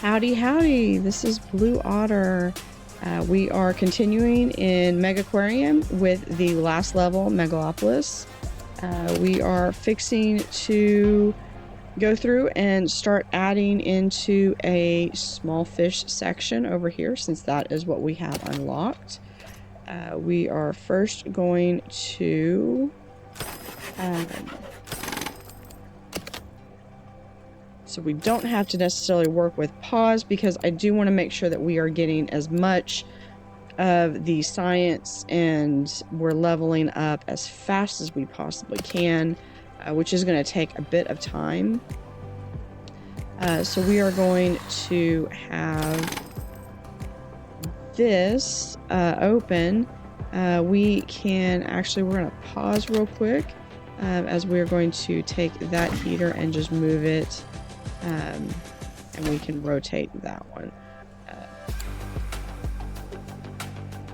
Howdy howdy, this is Blue Otter. We are continuing in Megaquarium with the last level, Megalopolis. We are fixing to go through and start adding into a small fish section over here, since that is what we have unlocked. We are first going to so we don't have to necessarily work with pause, because I do want to make sure that we are getting as much of the science and we're leveling up as fast as we possibly can, which is going to take a bit of time. So we are going to have this open. We're going to pause real quick as we're going to take that heater and just move it. And we can rotate that one.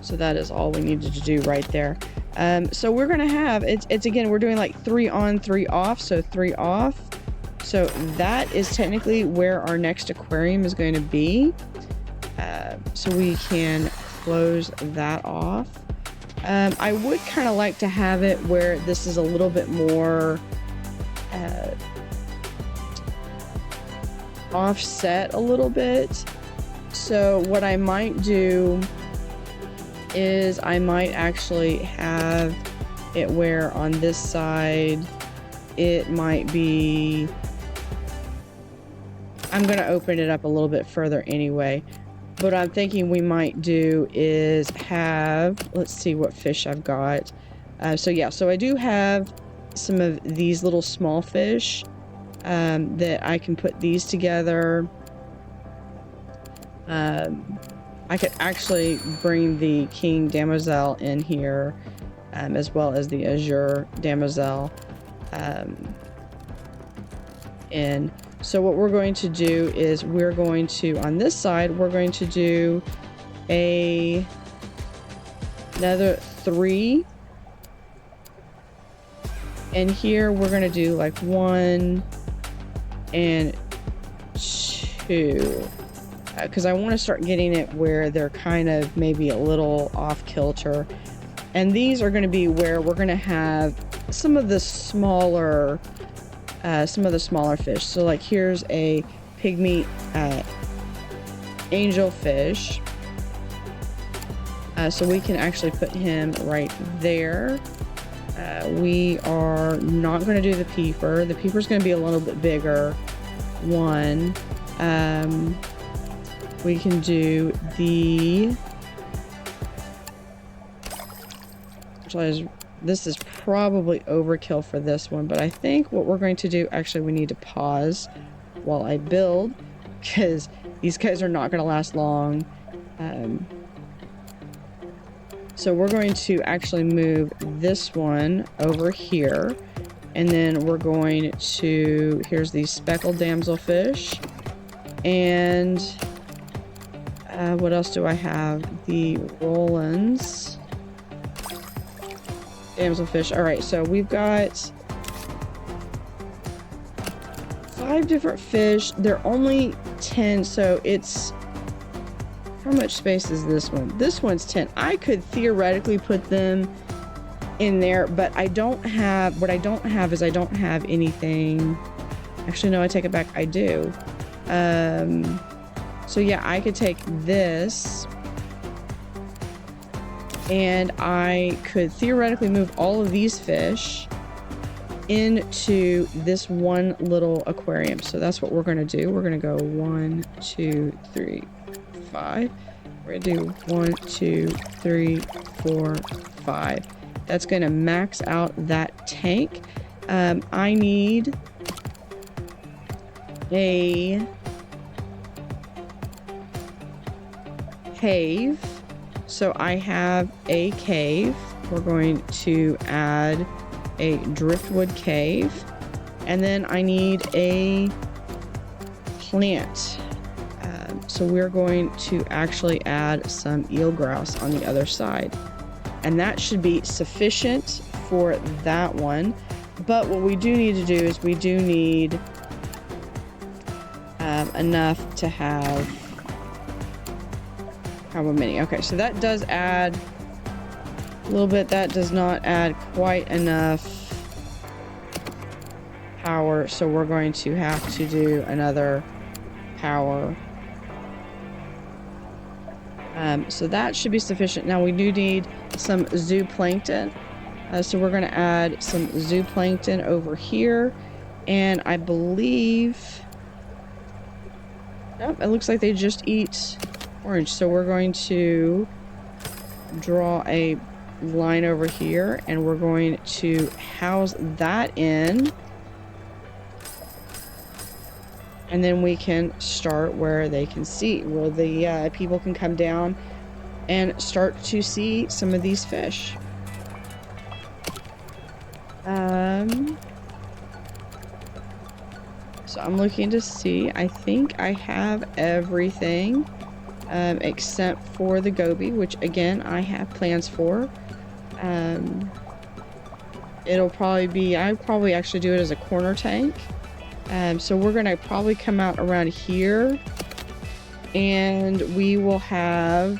So that is all we needed to do right there. So we're going to have, it's again, we're doing like 3 on, 3 off. So 3 off. So that is technically where our next aquarium is going to be. So we can close that off. I would kind of like to have it where this is a little bit more offset a little bit. So what I might do is I might actually have it where on this side it might be, I'm going to open it up a little bit further anyway. What I'm thinking we might do is have, let's see what fish I've got. So I do have some of these little small fish that I can put these together. I could actually bring the king damosel in here, as well as the azure damosel in. So what we're going to do is we're going to, on this side, we're going to do another 3. And here we're going to do like 1 and 2. Because I want to start getting it where they're kind of maybe a little off kilter. And these are going to be where we're going to have some of the smaller fish. So like here's a pygmy angelfish. So we can actually put him right there. We are not going to do the peeper. The peeper is going to be a little bit bigger one. We can do the, this is probably overkill for this one, but I think what we're going to do, actually we need to pause while I build, because these guys are not going to last long. So we're going to actually move this one over here, and then we're going to, here's the speckled damselfish, and what else do I have? The Roland's damselfish. All right, so we've got 5 different fish. They're only 10, so it's, how much space is this one? This one's 10. I could theoretically put them in there, but I don't have, what I don't have is I don't have anything. Actually, no, I take it back. I do. So yeah, I could take this and I could theoretically move all of these fish into this one little aquarium. So that's what we're going to do. We're going to go 1, 2, 3, 5. We're going to do 1, 2, 3, 4, 5. That's going to max out that tank. I need a cave. So I have a cave. We're going to add a driftwood cave, and then I need a plant. So we're going to actually add some eelgrass on the other side, and that should be sufficient for that one. But what we do need to do is we do need enough to have how many. Okay, so that does add a little bit. That does not add quite enough power, so we're going to have to do another power. So that should be sufficient. Now we do need some zooplankton. So we're going to add some zooplankton over here. And I believe... Nope, it looks like they just eat orange. So we're going to draw a line over here. And we're going to house that in. And then we can start where they can see, where the people can come down and start to see some of these fish. So I'm looking to see, I think I have everything except for the goby, which again, I have plans for. It'll probably be, I'd probably actually do it as a corner tank. So we're going to probably come out around here and we will have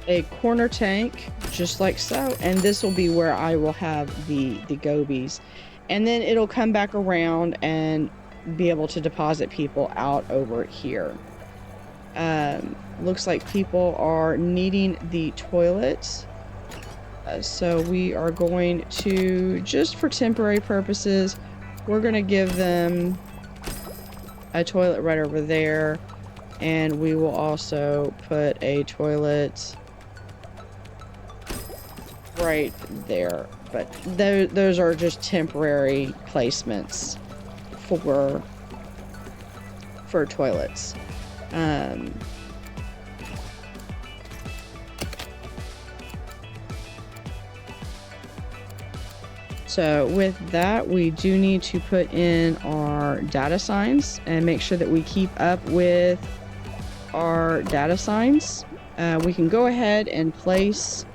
a corner tank just like so, and this will be where I will have the gobies, and then it'll come back around and be able to deposit people out over here. Looks like people are needing the toilets. So we are going to, just for temporary purposes, we're going to give them a toilet right over there. And we will also put a toilet right there. But those are just temporary placements for toilets. So with that, we do need to put in our data signs and make sure that we keep up with our data signs. We can go ahead and place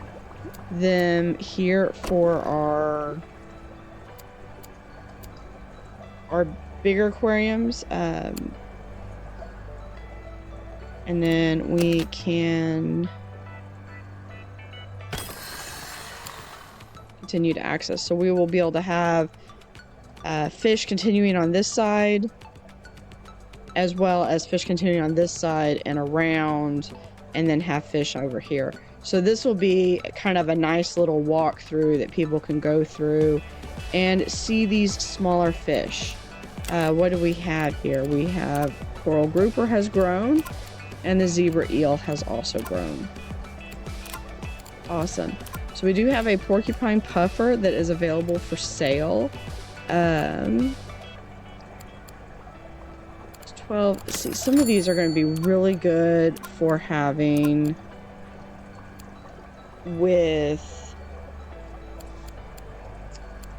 them here for our bigger aquariums. And then we can continue to access. So we will be able to have fish continuing on this side, as well as fish continuing on this side and around, and then have fish over here. So this will be kind of a nice little walkthrough that people can go through and see these smaller fish. What do we have here? We have coral grouper has grown, and the zebra eel has also grown. Awesome. So we do have a porcupine puffer that is available for sale. 12. See, some of these are going to be really good for having with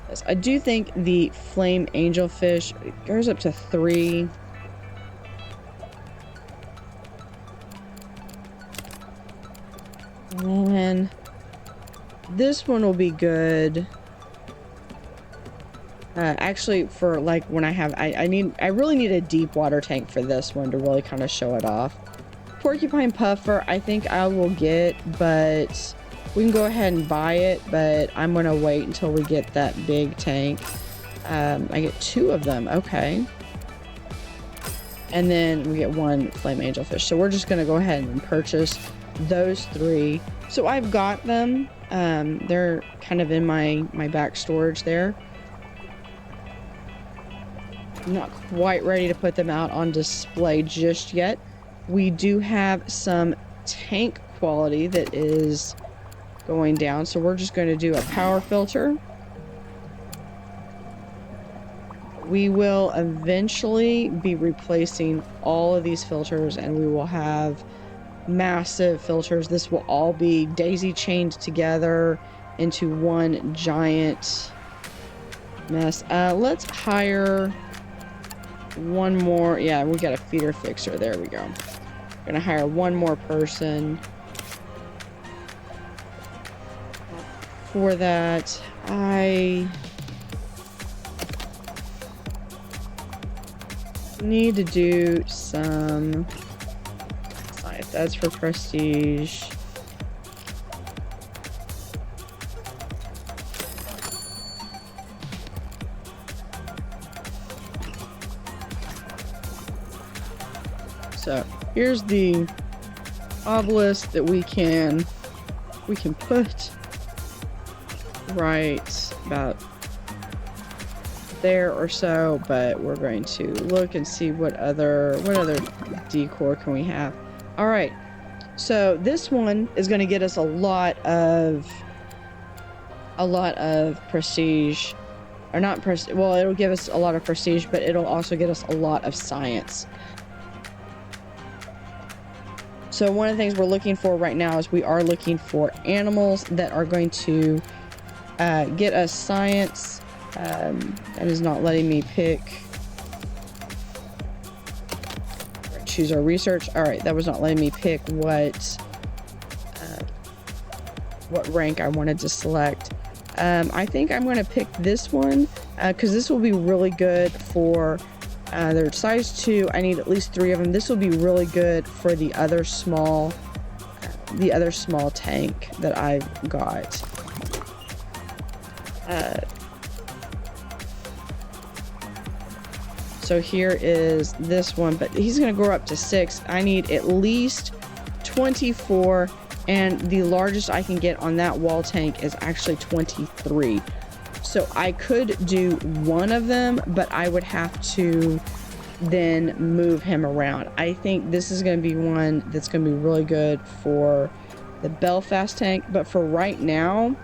this. I do think the flame angelfish goes up to 3. And then this one will be good. Actually, for like when I have, I really need a deep water tank for this one to really kind of show it off. Porcupine puffer, I think I will get, but we can go ahead and buy it, but I'm going to wait until we get that big tank. I get 2 of them. Okay. And then we get 1 flame angelfish. So we're just going to go ahead and purchase those 3. So I've got them. They're kind of in my back storage there. I'm not quite ready to put them out on display just yet. We do have some tank quality that is going down, so we're just going to do a power filter. We will eventually be replacing all of these filters, and we will have massive filters. This will all be daisy chained together into one giant mess. Let's hire one more. Yeah, we got a feeder fixer. There we go. Gonna hire one more person for that. Need to do some science. That's for prestige. So here's the obelisk that we can put right about there or so, but we're going to look and see what other decor can we have. All right, so this one is going to get us a lot of prestige, or not prestige. Well, it'll give us a lot of prestige, but it'll also get us a lot of science. So one of the things we're looking for right now is we are looking for animals that are going to get us science. That is not letting me pick. Choose our research. All right, that was not letting me pick what rank I wanted to select. I think I'm going to pick this one because this will be really good for. They're size 2. I need at least 3 of them. This will be really good for the other small tank that I've got. So here is this one, but he's going to grow up to 6. I need at least 24, and the largest I can get on that wall tank is actually 23. So I could do one of them, but I would have to then move him around. I think this is going to be one that's going to be really good for the Belfast tank, but for right now,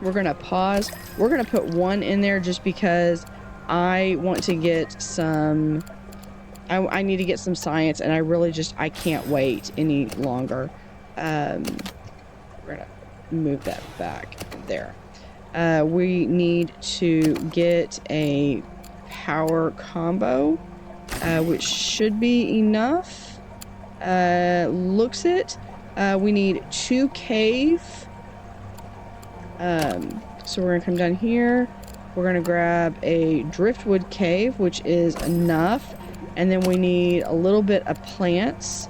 we're going to pause. We're going to put one in there just because I want to get some, I need to get some science, and I can't wait any longer. We're going to move that back there. We need to get a power combo, which should be enough. Looks it. We need 2 cave. So we're gonna come down here. We're gonna grab a driftwood cave, which is enough. And then we need a little bit of plants.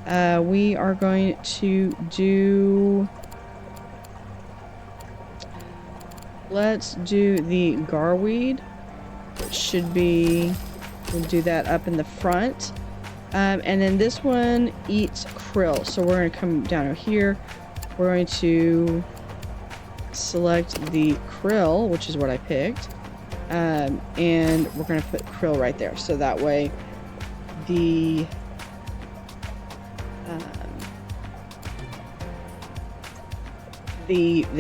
We are going to do... Let's do the garweed. It should be, we'll do that up in the front. And then this one eats krill. So we're going to come down over here. We're going to select the krill, which is what I picked. And we're going to put krill right there. So that way the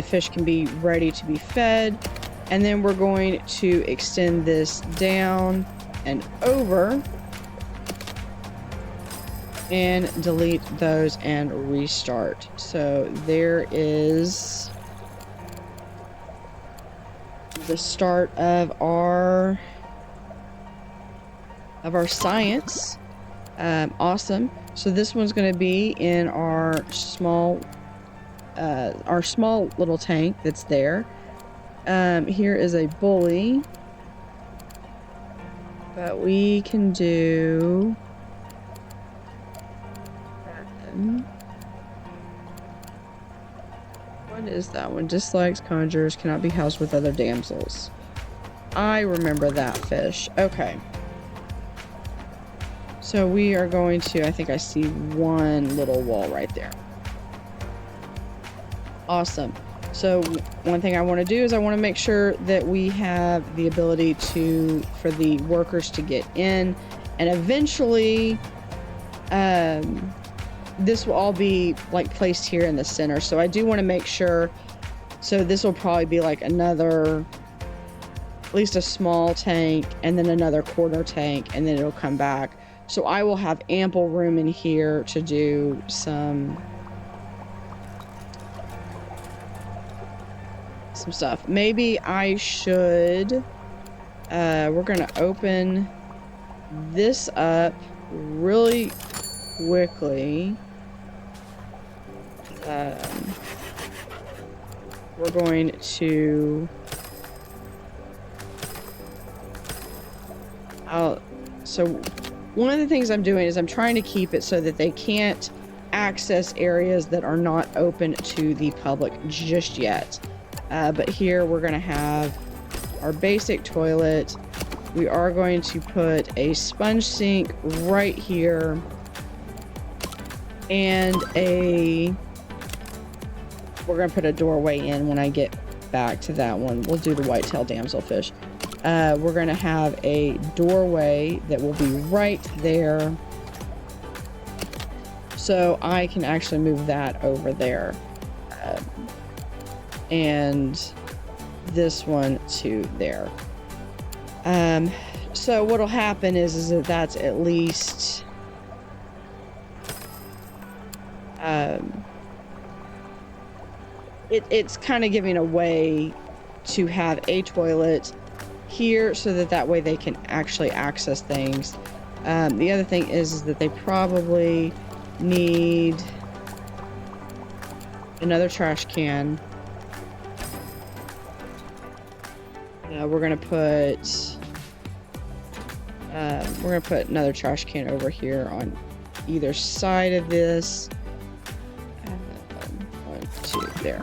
fish can be ready to be fed. And then we're going to extend this down and over and delete those and restart. So there is the start of our science. Awesome. So this one's going to be in our small little tank that's there. Here is a bully, but we can do what is that one? Dislikes conjurers, cannot be housed with other damsels. I remember that fish. Okay, so we are going to, I think I see one little wall right there. Awesome. So one thing I want to do is I want to make sure that we have the ability for the workers to get in, and eventually this will all be like placed here in the center. So I do want to make sure, so this will probably be like another, at least a small tank, and then another quarter tank, and then it'll come back. So I will have ample room in here to do some stuff. Maybe I should, we're gonna open this up really quickly. We're going to, So one of the things I'm doing is I'm trying to keep it so that they can't access areas that are not open to the public just yet. But here we're going to have our basic toilet. We are going to put a sponge sink right here. And we're going to put a doorway in when I get back to that one. We'll do the whitetail damselfish. We're going to have a doorway that will be right there. So I can actually move that over there. And this one to there. So what'll happen is that that's at least it's kind of giving a way to have a toilet here so that way they can actually access things. The other thing is that they probably need another trash can. We're gonna put another trash can over here on either side of this. 1, 2, there.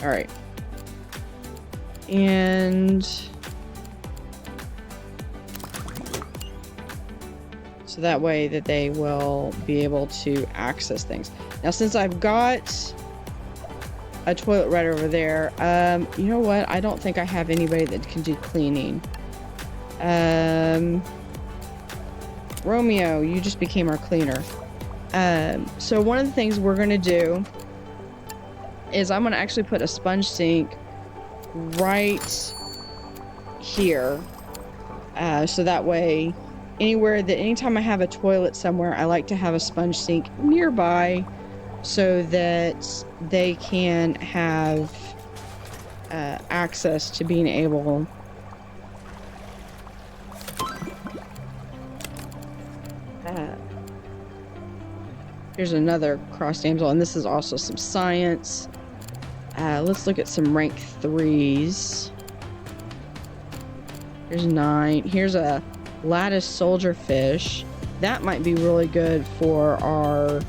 All right, and so that way that they will be able to access things. Now, since I've got a toilet right over there, you know what? I don't think I have anybody that can do cleaning. Romeo, you just became our cleaner. So one of the things we're going to do is I'm going to actually put a sponge sink right here. So that way, anytime I have a toilet somewhere, I like to have a sponge sink nearby so that they can have access to being able here's another cross damsel, and this is also some science. Let's look at some rank 3s. Here's 9. Here's a lattice soldier fish. That might be really good for our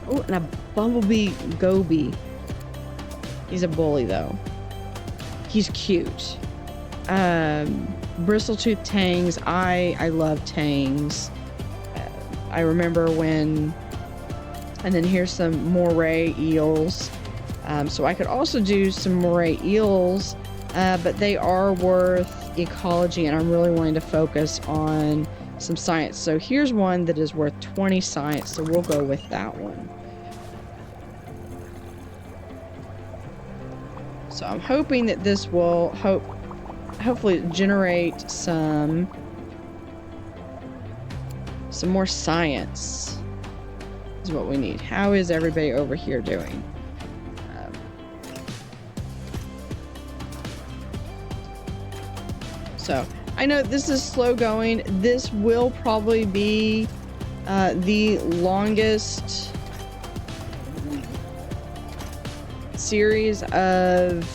oh, and a bumblebee goby. He's a bully though. He's cute. Bristle-tooth tangs. I love tangs. I remember when, and then here's some moray eels. So I could also do some moray eels, but they are worth ecology, and I'm really wanting to focus on some science. So here's one that is worth 20 science, so we'll go with that one. So I'm hoping that this will hopefully generate some more science is what we need. How is everybody over here doing? So I know this is slow going. This will probably be the longest series of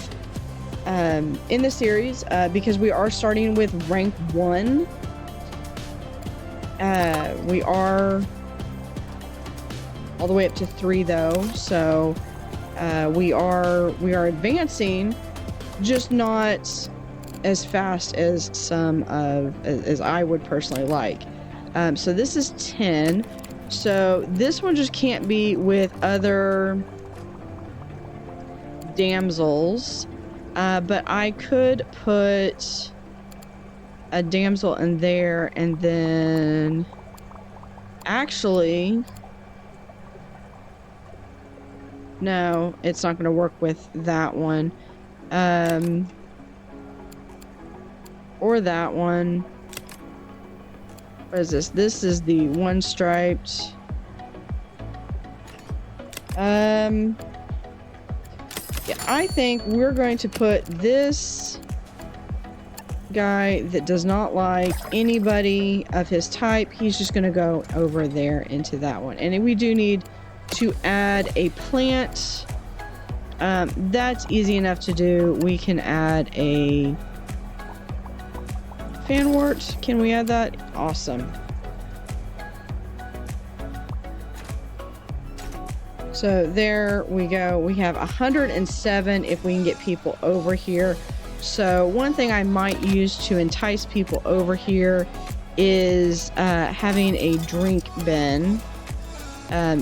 in the series because we are starting with rank 1. We are all the way up to 3 though, so we are advancing, just not as fast as as I would personally like. So this is 10. So this one just can't be with other damsels, but I could put a damsel in there, and then actually no, it's not going to work with that one, or that one. What is this? This is the one striped. Yeah, I think we're going to put this guy that does not like anybody of his type. He's just going to go over there into that one. And we do need to add a plant. That's easy enough to do. We can add a Fanwort, can we add that? Awesome. So there we go. We have 107 if we can get people over here. So one thing I might use to entice people over here is having a drink bin,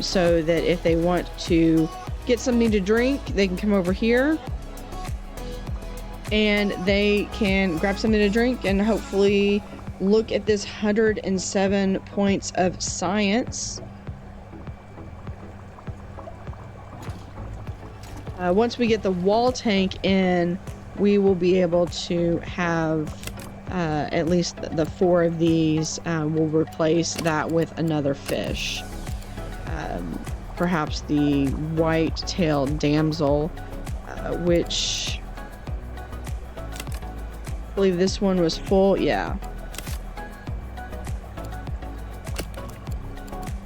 so that if they want to get something to drink, they can come over here and they can grab something to drink and hopefully look at this 107 points of science. Once we get the wall tank in, we will be able to have at least the 4 of these. We'll replace that with another fish. Perhaps the white-tailed damsel, which I believe this one was full. Yeah.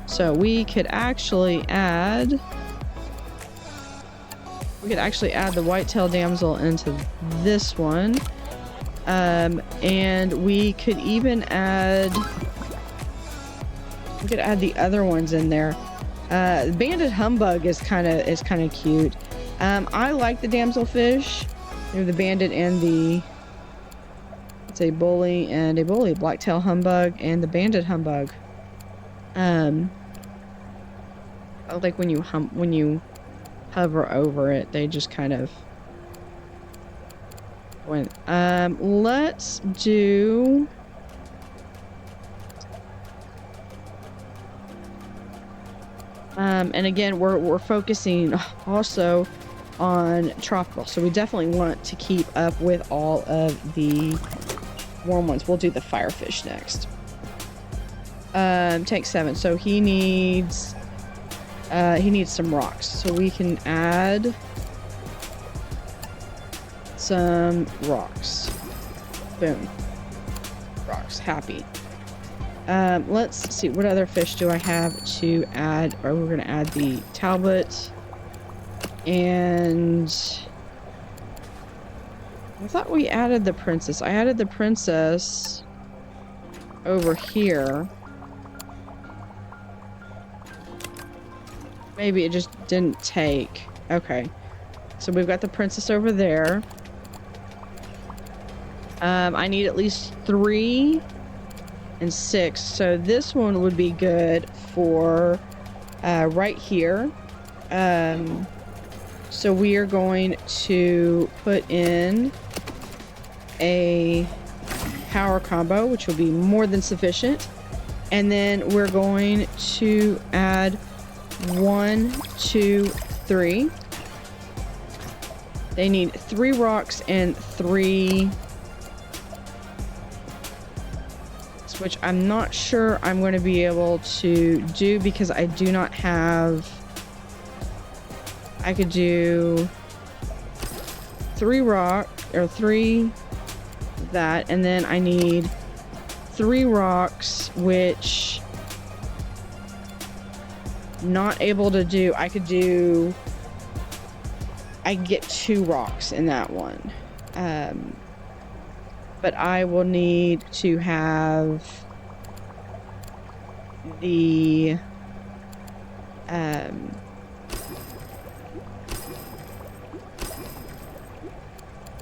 So we could actually add... We could actually add the white-tailed damsel into this one. And we could even add... We could add the other ones in there. Banded humbug is kind of cute. I like the damselfish. They're the banded and the... It's a bully and a bully. Blacktail humbug and the banded humbug. I like when you hover over it, they just kind of went. Let's do... and again, we're focusing also on tropical, so we definitely want to keep up with all of the warm ones. We'll do the firefish next. Tank 7, so he needs some rocks, so we can add some rocks. Boom. Rocks. Happy. Let's see, what other fish do I have to add? Or we're going to add the Talbot. And I thought we added the princess. I added the princess over here. Maybe it just didn't take. Okay. So we've got the princess over there. I need at least 3 and 6. So this one would be good for right here. So we are going to put in a power combo, which will be more than sufficient. And then we're going to add 1, 2, 3. They need 3 rocks and 3, which I'm not sure I'm going to be able to do because I do not have... I could do 3 rock, or 3 that, and then I need 3 rocks, which not able to do. I could get 2 rocks in that one. But I will need to have the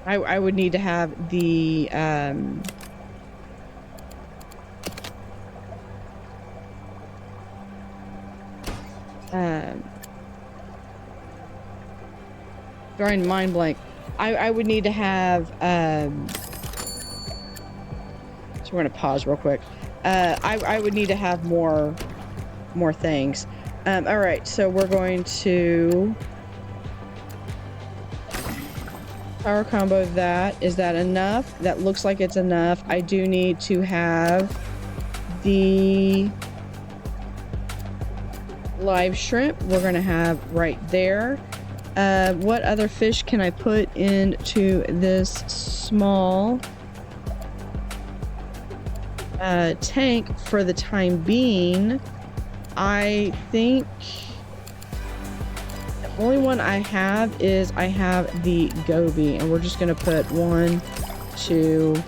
I would need to have the drawing mind blank. I would need to have so we're gonna pause real quick. I would need to have more things. All right, so we're going to power combo that. Is that enough? That looks like it's enough. I do need to have the live shrimp. We're gonna have right there. What other fish can I put into this small tank for the time being? I think the only one I have is I have the goby, and we're just gonna put 1, 2,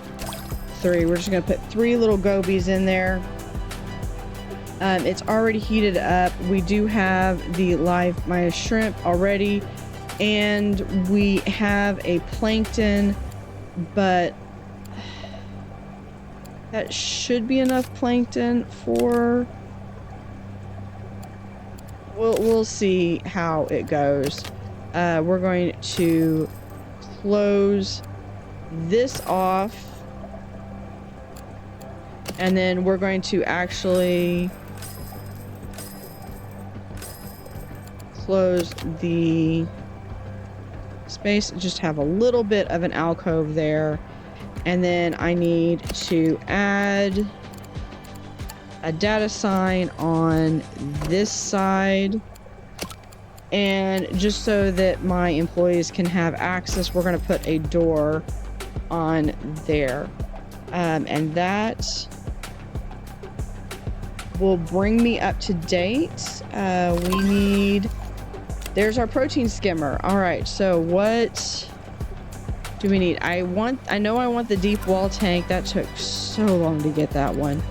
3. We're just going to put 3 little gobies in there. It's already heated up. We do have the live Maya shrimp already, and we have a plankton, but that should be enough plankton for... We'll see how it goes. We're going to close this off, and then we're going to actually close the space, just have a little bit of an alcove there. And then I need to add a data sign on this side. And just so that my employees can have access, we're going to put a door on there. And that will bring me up to date. We need... There's our protein skimmer. All right, so what do we need? I know I want the deep wall tank. That took so long to get that one.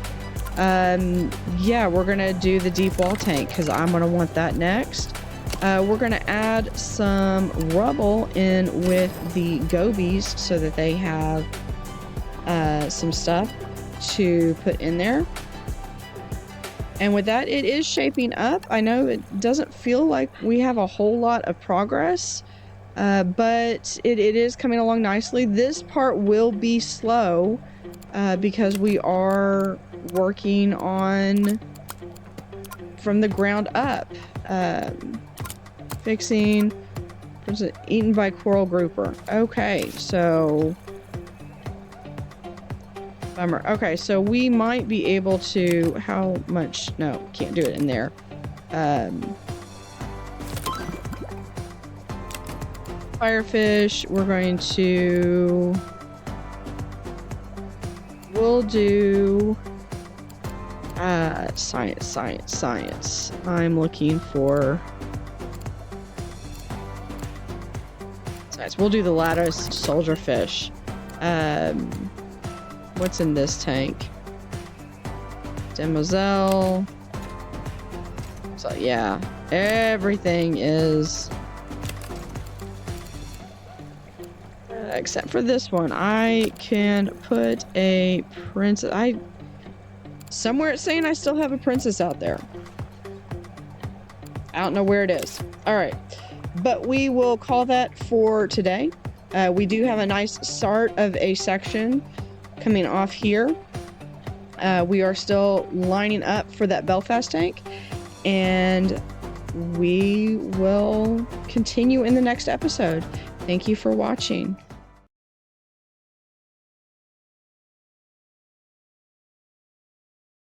Yeah, we're gonna do the deep wall tank because I'm gonna want that next. We're gonna add some rubble in with the gobies so that they have some stuff to put in there. And with that, it is shaping up. I know it doesn't feel like we have a whole lot of progress, but it is coming along nicely. This part will be slow because we are working on from the ground up. Fixing, was it eaten by coral grouper? Okay, so bummer. Okay, so we might be able to, how much? No, can't do it in there. Firefish, we're going to, we'll do science. I'm looking for science. We'll do the lattice soldier fish. What's in this tank? Demoiselle. So yeah, everything is except for this one. I can put a princess. Somewhere it's saying I still have a princess out there. I don't know where it is. All right, but we will call that for today. We do have a nice start of a section coming off here. We are still lining up for that Belfast tank, and we will continue in the next episode. Thank you for watching.